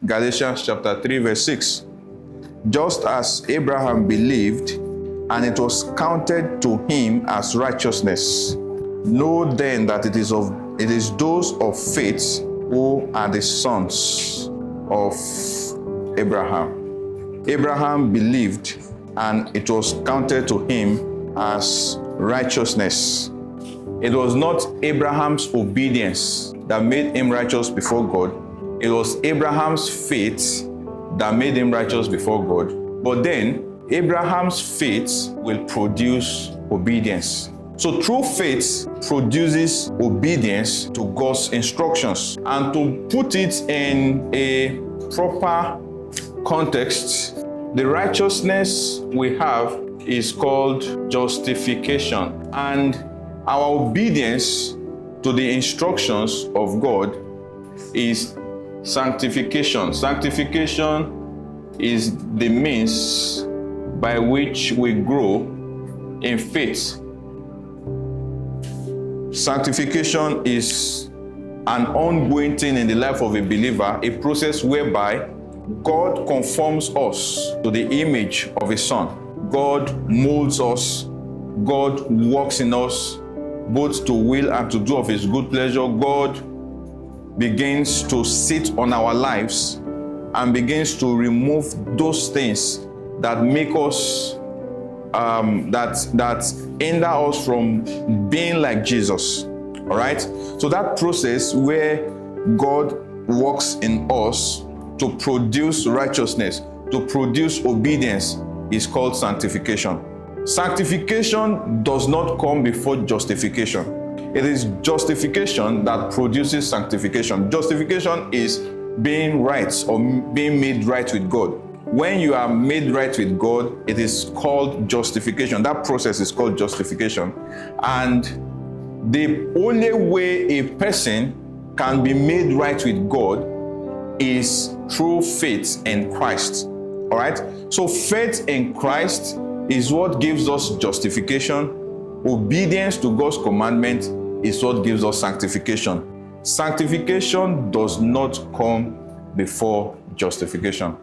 Galatians chapter 3 verse 6. Just as Abraham believed, and it was counted to him as righteousness. Know then that it is those of faith who are the sons of Abraham. Abraham believed, and it was counted to him as righteousness. It was not Abraham's obedience that made him righteous before God. It was Abraham's faith that made him righteous before God. But then, Abraham's faith will produce obedience. So true faith produces obedience to God's instructions. And to put it in a proper context, the righteousness we have is called justification. And our obedience to the instructions of God is sanctification. Sanctification is the means by which we grow in faith. Sanctification is an ongoing thing in the life of a believer, a process whereby God conforms us to the image of His Son. God molds us. God works in us, both to will and to do of His good pleasure. God begins to sit on our lives and begins to remove those things that make us, that hinder us from being like Jesus. All right? So that process where God works in us to produce righteousness, to produce obedience, is called sanctification. Sanctification does not come before justification. It is justification that produces sanctification. Justification is being right or being made right with God. When you are made right with God, it is called justification. That process is called justification. And the only way a person can be made right with God is through faith in Christ. All right? So faith in Christ is what gives us justification. Obedience to God's commandment is what gives us sanctification. Sanctification does not come before justification.